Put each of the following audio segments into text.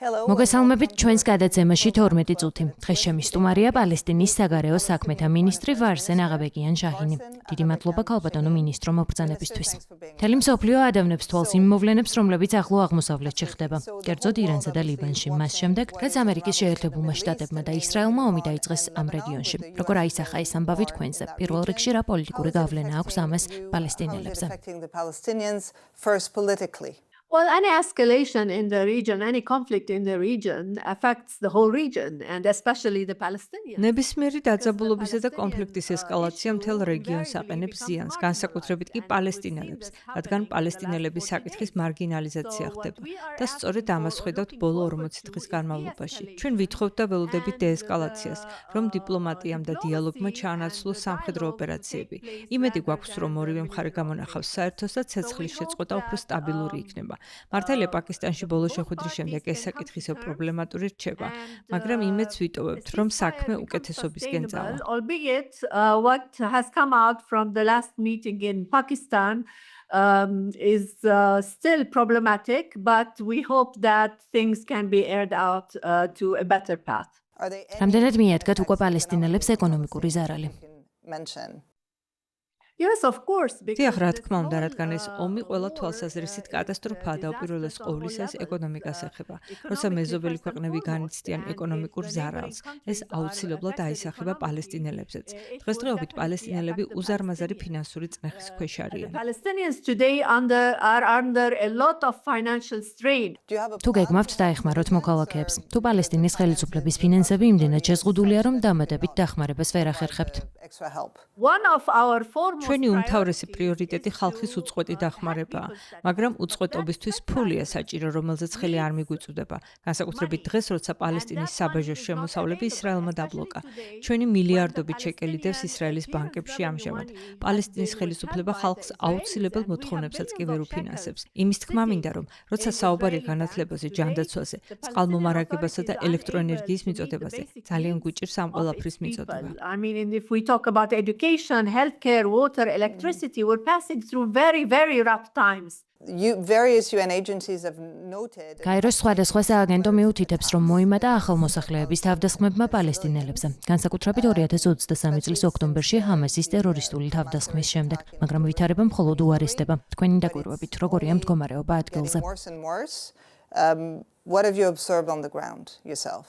მოგესალმებით ჩვენს გადაცემაში 12 წუთი. დღეს ჩემი სტუმარია პალესტინის საგარეო საქმეთა მინისტრი ვარსენ აღაბეკიან შაჰინი. დიდი მადლობა ქალბატონო მინისტრო მობრძანებისთვის. მთელი მსოფლიო ადევნებს თვალს იმ მოვლენებს, რომლებიც ახლო აღმოსავლეთში ხდება, კერძოდ ირანსა და ლიბანში. მას შემდეგ, რაც ამერიკის შეერთებულმა შტატებმა და ისრაელმა ომი დაიწყეს ამ რეგიონში. როგორ აისახა ეს ამბავი თქვენზე? პირველ რიგში რა პოლიტიკური გავლენა აქვს ამას პალესტინელებზე? Well, any escalation in the region, any conflict in the region affects the whole region and especially the Palestinians. ნებისმიერი დაძაბულობისა და კონფლიქტის ესკალაცია მთელ რეგიონს აყენებს ზიანს, განსაკუთრებით კი პალესტინელებს, რადგან პალესტინელების საკითხის მარგინალიზაცია ხდება და სწორედ ამას ხედავთ ბოლო 40 დღის განმავლობაში. ჩვენ ვითხოვთ და ველოდებით დეესკალაციას, რომ დიპლომატიამ და დიალოგმა ჩაანაცვლოს სამხედრო ოპერაციები. იმედი გვაქვს, რომ ორივე მხარე გამონახავს საერთოს და ცეცხლის შეწყვეტა უფრო სტაბილური იქნება. მართალია პაკისტანში ბოლო შეხვედრის შემდეგ ეს საკითხი ისევ პრობლემატური რჩება, მაგრამ იმედს ვიტოვებთ, რომ საქმე უკეთესობისკენ წავა. Albeit what has come out from the last meeting in Pakistan is still problematic, but we hope that things can be aired out to a better path. რამდენად მიადგათ უკვე პალესტინელებს ეკონომიკური ზარალი? Yes, of course. დიახ, რა თქმა უნდა, რადგან ეს ომი ყველა თვალსაზრისით კატასტროფაა და უპირველეს ყოვლისა ეს ეკონომიკას ეხება. როცა მეზობელი ქვეყნები განიცდიან ეკონომიკურ ზარალს, ეს აუცილებლად აისახება პალესტინელებზეც. დღესდღეობით პალესტინელები უზარმაზარი ფინანსური წნეხის ქვეშ არიან. Palestinians today are under a lot of financial strain. თუ გეგმავთ დაეხმაროთ მოქალაქეებს, თუ პალესტინის ხელისუფლების ფინანსები იმდენად შეზღუდულია, რომ დამატებით დახმარებას ვერ ახერხებთ. One of our foremost ჩვენი უმთავრესი პრიორიტეტი ხალხის უწყვეტი დახმარებაა, მაგრამ უწყვეტობისთვის ფულია საჭირო, რომელზეც ხელი არ მიგვიწვდება. განსაკუთრებით დღეს, როცა პალესტინის საბაჟოს შემოსავლები ისრაელმა დაბლოკა. ჩვენი მილიარდობით შეკელი დევს ისრაელის ბანკებში ამჟამად. პალესტინის ხელისუფლება ხალხს აუცილებელ მოთხოვნებსაც კი ვერ უფინანსებს. იმის თქმა მინდა, რომ როცა საუბარია განათლებაზე, ჯანდაცვაზე, წყალმომარაგებასა და ელექტროენერგიის მიწოდებაზე, ძალიან გვიჭირს ამ ყველაფრის მიწოდება. I mean, if we talk about education, healthcare, water, electricity, we're passing through very, very rough times. Various UN agencies have noted. გაეროს სხვადასხვა სააგენტო მიუთითებს, რომ მოიმატა ახალმოსახლეების თავდასხმებმა პალესტინელებზე, განსაკუთრებით 2023 წლის ოქტომბერში ჰამასის ტერორისტული თავდასხმის შემდეგ, მაგრამ ვითარება მხოლოდ უარესდება. თქვენი დაკვირვებით, როგორია მდგომარეობა ადგილზე? What have you observed on the ground yourself?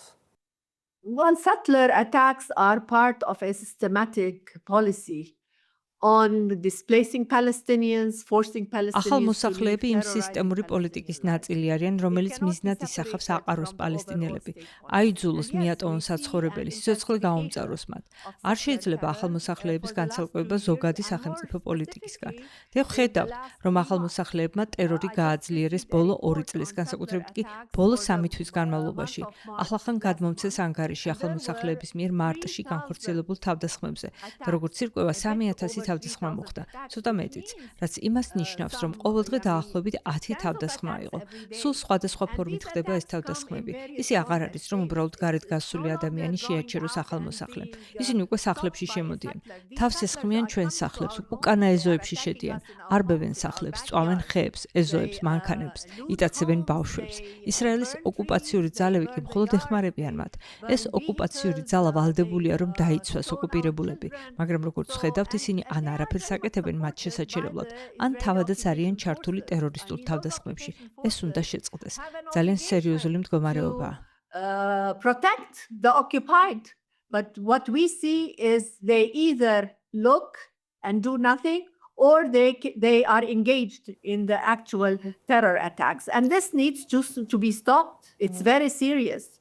Well, settler attacks are part of a systematic policy on displacing Palestinians, forcing Palestinians. ახალმოსახლეები იმ სისტემური პოლიტიკის ნაწილი არიან, რომელიც მიზნად ისახავს აყაროს პალესტინელები. აიძულოს მიატოვონ საცხოვრებელი, სიცოცხლე გაუმწაროს მათ. არ შეიძლება ახალმოსახლეების განცალკევება ზოგადი სახელმწიფო პოლიტიკისგან. და ხედავთ, რომ ახალმოსახლეებმა ტერორი გააძლიერეს ბოლო 2 წლის, განსაკუთრებით კი ბოლო 3 თვის განმავლობაში. ახლახან გადმომცეს ანგარიში ახალმოსახლეების მიერ მარტში განხორციელებულ თავდასხმებზე და როგორც ირკვევა 3000 თავდასხმა მოხდა, ცოტა მეტიც, რაც იმას ნიშნავს, რომ ყოველდღე დაახლოებით 10 თავდასხმა იყო. სულ სხვადასხვა ფორმით ხდება ეს თავდასხმები. ისი აღარ არის, რომ უბრალოდ გარეთ გასული ადამიანი შეაჩეროს ახალმოსახლემ. ისინი უკვე სახლებში შემოდიან. თავს ესხმიან ჩვენს სახლებს, უკანა ეზოებში შედიან, არბევენ სახლებს, წვავენ ხეებს, ეზოებს, მანქანებს, იტაცებენ ბავშვებს. ისრაელის ოკუპაციური ძალები კი მხოლოდ ეხმარებიან მათ. ეს ოკუპაციური ძალა ვალდებულია, რომ დაიცვას ოკუპირებულები, მაგრამ როგორც ხედავთ, ისინი ან არაფერს აკეთებენ მათ შესაჩერებლად, ან თავადაც არიან ჩართული ტერორისტულ თავდასხმებში. ეს უნდა შეწყდეს. ძალიან სერიოზული მდგომარეობაა. Protect the occupied, but what we see is they either look and do nothing, or they are engaged in the actual terror attacks, and this needs to be stopped. It's very serious.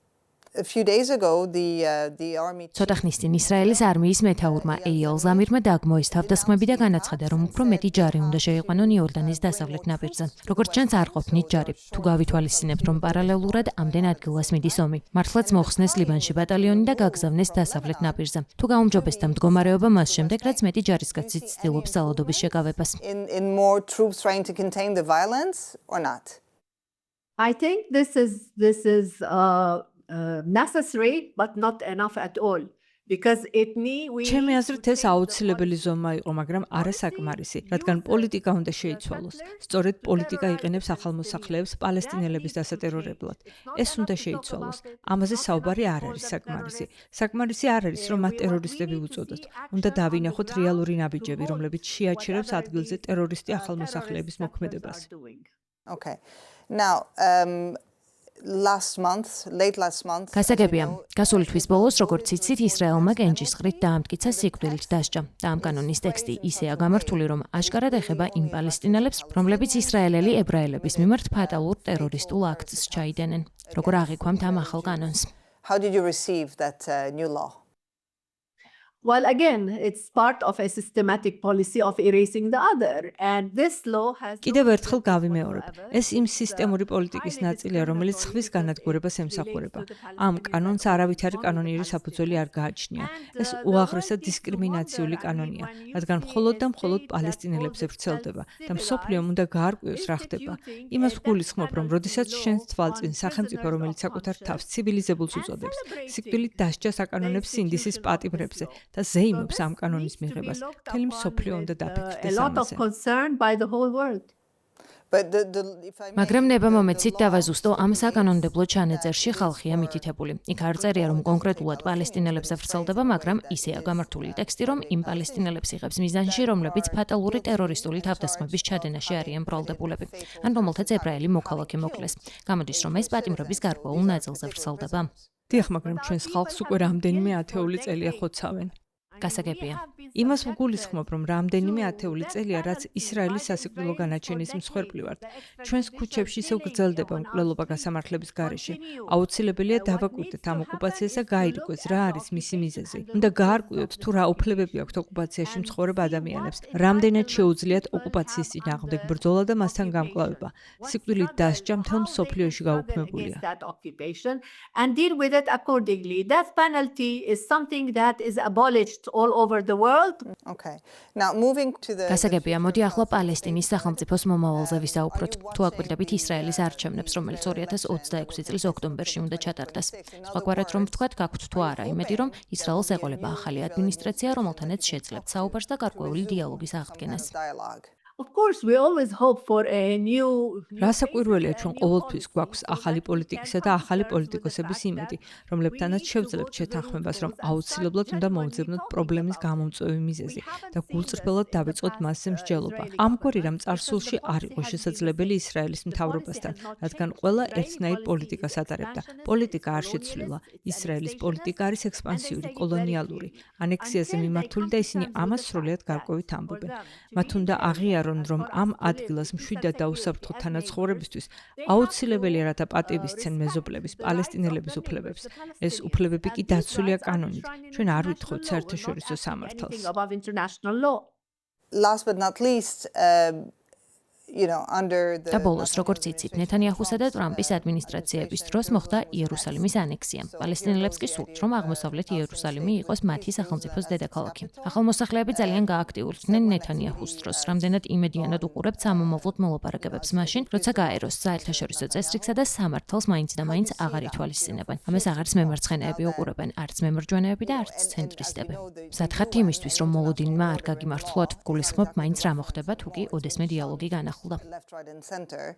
A few days ago, the army. ცოტა ხნის წინ ისრაელის არმიის მეთაურმა ეიელ ზამირმა დაგმო ეს თავდასხმები და განაცხადა, რომ უფრო მეტი ჯარი უნდა შეიყვანონ იორდანის დასავლეთ ნაპირზე. როგორც ჩანს, არ ყოფნით ჯარი. თუ გავითვალისწინებთ, რომ პარალელურად ამდენ ადგილას მიდის ომი, მართლაც მოხსნეს ლიბანში ბატალიონი და გაგზავნეს დასავლეთ ნაპირზე. თუ გაუმჯობესდა მდგომარეობა მას შემდეგ, რაც მეტი ჯარისკაცი ცდილობს ძალადობის შეკავებას. In more troops trying to contain the violence or not? I think this is necessary, but not enough at all. ჩემი აზრით ეს აუცილებელი ზომა იყო, მაგრამ არა საკმარისი, რადგან პოლიტიკა უნდა შეიცვალოს. სწორედ პოლიტიკა იყენებს ახალმოსახლეებს პალესტინელების დასატერორებლად. ეს უნდა შეიცვალოს. ამაზე საუბარი არ არის საკმარისი. საკმარისი არ არის, რომ მათ ტერორისტები უწოდოთ. უნდა დავინახოთ რეალური ნაბიჯები, რომლებიც შეაჩერებს ადგილზე ტერორისტი ახალმოსახლეების მოქმედებას. Okay. Now, late last month. გასაგებია, გასული თვის ბოლოს, როგორც იცით, ისრაელმა კენჭისყრით დაამტკიცა სიკვდილით დასჯა და ამ კანონის ტექსტი ისეა გამართული, რომ აშკარად ეხება იმ პალესტინელებს, რომლებიც ისრაელელი ებრაელების მიმართ ფატალურ ტერორისტულ აქტს ჩაიდენენ. როგორ აღიქვამთ ამ ახალ კანონს? How did you receive that new law? Well, again, it's part of a systematic policy of erasing the other, and this law has. კიდევ ერთხელ გავიმეორებ. ეს იმ სისტემური პოლიტიკის ნაწილია, რომელიც ხვის განადგურებას ემსახურება. ამ კანონს არავითარი კანონიერი საფუძველი არ გააჩნია. ეს უაღრესად დისკრიმინაციული კანონია, რადგან მხოლოდ და მხოლოდ პალესტინელებზე ვრცელდება და მსოფლიომ უნდა გაარკვიოს რა ხდება. იმას ვგულისხმობ, რომ როდესაც შენს თვალწინ სახელმწიფო, რომელიც საკუთარ თავს ცივილიზებულს უწოდებს, სიკვდილით დასჯას აკანონებს სინდისის პატიმრებზე და ზეიმობს ამ კანონის მიღებას, მთელი მსოფლიო უნდა დაფიქრდეს ამაზე. მაგრამ ნება მომეცით დავაზუსტო ამ საკანონმდებლო ჩანაწერში ხალხია მითითებული. იქ არ წერია, რომ კონკრეტულად პალესტინელებზე ვრცელდება, მაგრამ ისეა გამართული ტექსტი, რომ იმ პალესტინელებს იღებს მიზანში, რომლებიც ფატალური ტერორისტული თავდასხმების ჩადენაში არიან ბრალდებულები, ან რომელთაც ებრაელი მოქალაქე მოკლეს. გამოდის, რომ ეს პატიმრების გარკვეულ ნაწილზე ვრცელდება. დიახ, მაგრამ ჩვენს ხალხს უკვე რამდენიმე ათეული წელია ხოცავენ. გასაგებია. იმას ვგულისხმობ, რომ რამდენიმე ათეული წელია, რაც ისრაელის სასიკვდილო განაჩენის მსხვერპლი ვართ. ჩვენს ქუჩებში ისევ გრძელდება მკვლელობა გასამართლების გარეშე. აუცილებელია დავაკვირდეთ ამ ოკუპაციას და გაირკვეს, რა არის მისი მიზეზი. უნდა გაარკვიოთ, თუ რა უფლებები აქვთ ოკუპაციაში მცხოვრებ ადამიანებს, რამდენად შეუძლიათ ოკუპაციის წინააღმდეგ ბრძოლა და მასთან გამკლავება. სიკვდილით დასჯა მთელ მსოფლიოში გაუქმებულია. And deal with it accordingly. Death penalty is something that is abolished all over the world. Okay. Now moving to the გასაგებია, მოდი ახლა პალესტინის სახელმწიფოს მომავალზე ვისაუბროთ. თუ აკვირდებით ისრაელის არჩევნებს, რომელიც 2026 წლის ოქტომბერში უნდა ჩატარდეს. სხვაგვარად რომ ვთქვათ, გაქვთ თუ არა იმედი, რომ ისრაელს ეყოლება ახალი ადმინისტრაცია, რომელთანაც შეძლებთ საუბარს და გარკვეული დიალოგის აღდგენას. Of course, we always hope for a new. რასაკვირველია, ჩვენ ყოველთვის გვაქვს ახალი პოლიტიკისა და ახალი პოლიტიკოსების იმედი, რომლებთანაც შევძლებთ შეთანხმებას, რომ აუცილებლად უნდა მოვძებნოთ პრობლემის გამომწვევი მიზეზი და გულწრფელად დავიწყოთ მასზე მსჯელობა. ამგვარი რამ წარსულში არ იყო შესაძლებელი ისრაელის მთავრობასთან, რადგან ყველა ერთნაირ პოლიტიკას ატარებდა. პოლიტიკა არ შეცვლილა. ისრაელის პოლიტიკა არის ექსპანსიური, კოლონიალური, ანექსიაზე მიმართული და ისინი ამას სრულად გარკვევით ამბობენ. მათ უნდა აღიარონ, რომ ამ ადგილას მშვიდად დაუსაფრთხო თანაცხოვრებისთვის აუცილებელია, რათა პატივისცენ მეზობლების, პალესტინელების უფლებებს. ეს უფლებები კი დაცულია კანონით. ჩვენ არ ვითხოვთ საერთაშორისო სამართალს. Last but not least, under the და ბოლოს, როგორც იცით, ნეთანიაჰუსა და ტრამპის ადმინისტრაციების დროს მოხდა იერუსალიმის ანექსია. პალესტინელებს კი სურთ, რომ აღმოსავლეთ იერუსალიმი იყოს მათი სახელმწიფოს დედაქალაქი. ახალმოსახლეები ძალიან გააქტიურდნენ ნეთანიაჰუს დროს, რამდენად იმედიანად უყურებთ სამომავლოდ მოლაპარაკებებს მაშინ, როცა გაეროს საერთაშორისო წესრიგსა და სამართალს მაინც და მაინც აღარ ითვალისწინებენ. ამას აღარც მემარცხენეები უყურებენ, არც მემარჯვენეები და არც ცენტრისტები. მზადხართ იმისთვის, რომ მოლოდინმა არ გაგიმართლოთ, ვგულისხმობ, მაინც რა მოხდება, თუ კი ოდესმე დიალოგი განახლდა. left, right, and center.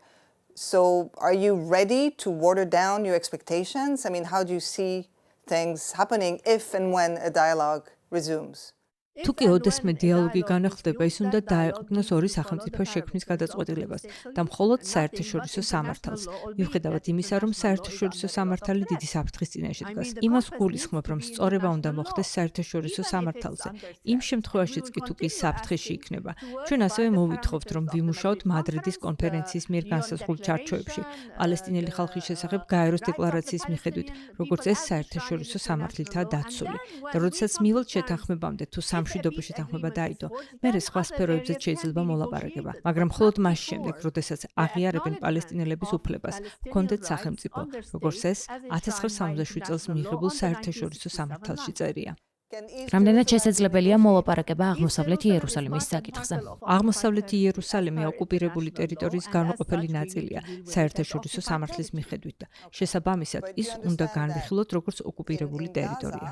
So, are you ready to water down your expectations? I mean, how do you see things happening if and when a dialogue resumes? თუ კი ოდესმე დიალოგი განახლდება, ის უნდა დაეყრდნოს ორი სახელმწიფოს შექმნის გადაწყვეტილებას და მხოლოდ საერთაშორისო სამართალს. მიუხედავად იმისა, რომ საერთაშორისო სამართალი დიდი საფრთხის წინაშე დგას. იმას ვგულისხმობ, რომ სწორება უნდა მოხდეს საერთაშორისო სამართალზე. იმ შემთხვევაშიც კი თუ კი საფრთხეში იქნება. ჩვენ ასევე მოვითხოვთ, რომ ვიმუშაოთ მადრიდის კონფერენციის მიერ განსაზღვრულ ჩარჩოებში, პალესტინელი ხალხის შესახებ გაეროს დეკლარაციის მიხედვით, როგორც ეს საერთაშორისო სამართლითაა დაცული. და როდესაც მივიღოთ შეთანხმებამდე თუ მშვიდობაში თანხმება დაიდო, მერე სხვა სფეროებზე შეიძლება მოლაპარაკება, მაგრამ მხოლოდ მას შემდეგ, როდესაც აღიარებენ პალესტინელების უფლებას, ჰქონდეთ სახელმწიფო, როგორც ეს 1967 წელს მიღებულ საერთაშორისო სამართალში წერია. რამდენად შესაძლებელია მოლაპარაკება აღმოსავლეთ იერუსალიმის საკითხზე. აღმოსავლეთი იერუსალიმი ოკუპირებული ტერიტორიის განუყოფელი ნაწილია საერთაშორისო სამართლის მიხედვით და შესაბამისად ის უნდა განვიხილოთ როგორც ოკუპირებული ტერიტორია.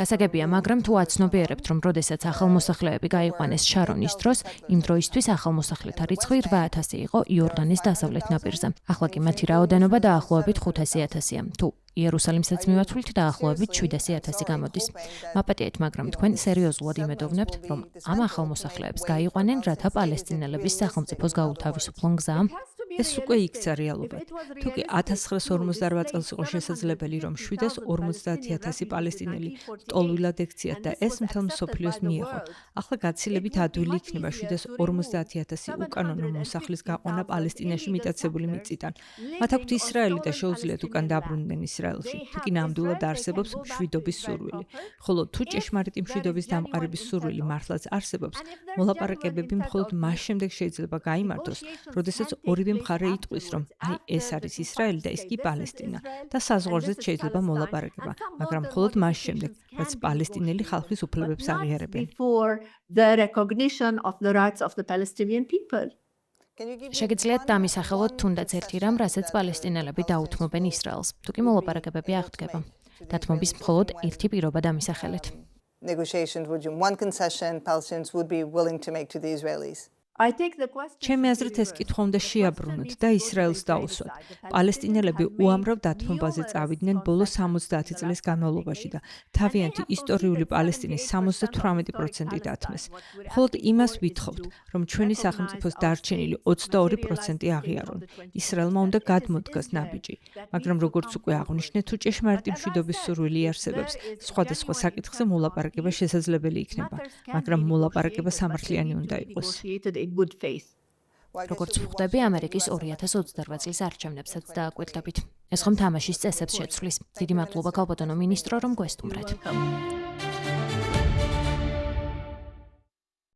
გასაგებია, მაგრამ თუ აცნობიერებთ, რომ როდესაც ახალმოსახლეები გაიყვანეს შარონის დროს, იმ დროისთვის ახალმოსახლეთა რიცხვი 8,000 იყო იორდანის დასავლეთ ნაპირზე. ახლა კი მათი რაოდენობა დაახლოებით 500,000-ია. თუ იერუსალიმსაც მივათვლით, დაახლოებით 700,000 გამოდის. მაპატიეთ, მაგრამ თქვენ სერიოზულად იმედოვნებთ, რომ ამ ახალმოსახლეებს გაიყვანენ, რათა პალესტინელების სახელმწიფოს გაუთავისუფლონ გზა? ეს უკვე იქცა რეალობად. თუ კი 1948 წელს იყო შესაძლებელი, რომ 750,000 პალესტინელი ტოლვილად ექციათ და ეს მთელ მსოფლიოს მიეღო, ახლა გაცილებით ადვილი იქნება 750,000 უკანონო მოსახლის გაყვანა პალესტინაში მიტაცებული მიწიდან. მათ აქვთ ისრაელი და შეუძლიათ უკან დაბრუნდნენ ისრაელში, თუ კი ნამდვილად არსებობს მშვიდობის სურვილი. ხოლო თუ ჭეშმარიტი მშვიდობის დამყარების სურვილი მართლაც არსებობს, მოლაპარაკებები მხოლოდ მას შემდეგ შეიძლება გაიმართოს, როდესაც ორივე მხარე იტყვის, რომ აი ეს არის ისრაელი და ეს კი პალესტინა და საზღვარზეც შეიძლება მოლაპარაკება, მაგრამ მხოლოდ მას შემდეგ, რაც პალესტინელი ხალხის უფლებებს აღიარებენ. Before the recognition of the rights of the Palestinian people. შეგიძლიათ დამისახელოთ თუნდაც ერთი რამ, რასაც პალესტინელები დაუთმობენ ისრაელს. თუ კი მოლაპარაკებები აღდგება, დათმობის მხოლოდ ერთი პირობა დამისახელეთ. Negotiations would you one concession Palestinians would be willing to make to the Israelis? I think the question ჩემი აზრით ეს კითხვა უნდა შეაბრუნოთ და ისრაელს დაუსვათ. პალესტინელები უამრავ დათმობაზე წავიდნენ ბოლო 70 წლის განმავლობაში და თავიანთი ისტორიული პალესტინის 78% დათმეს. მხოლოდ იმას ვითხოვთ, რომ ჩვენი სახელმწიფოს დარჩენილი 22% აღიარონ. ისრაელმა უნდა გადმოდგას ნაბიჯი, მაგრამ როგორც უკვე აღვნიშნეთ, თუ ჭეშმარიტი მშვიდობის სურვილი არსებობს, სხვადასხვა საკითხზე მოლაპარაკება შესაძლებელი იქნება, მაგრამ მოლაპარაკება სამართლიანი უნდა იყოს. in good faith. როგორც ვხვდები, ამერიკის 2028 წლის არჩევნებსაც დააკვირდებით. ეს ხომ თამაშის წესებს შეცვლის. დიდი მადლობა ქალბატონო მინისტრო, რომ გვესტუმრეთ.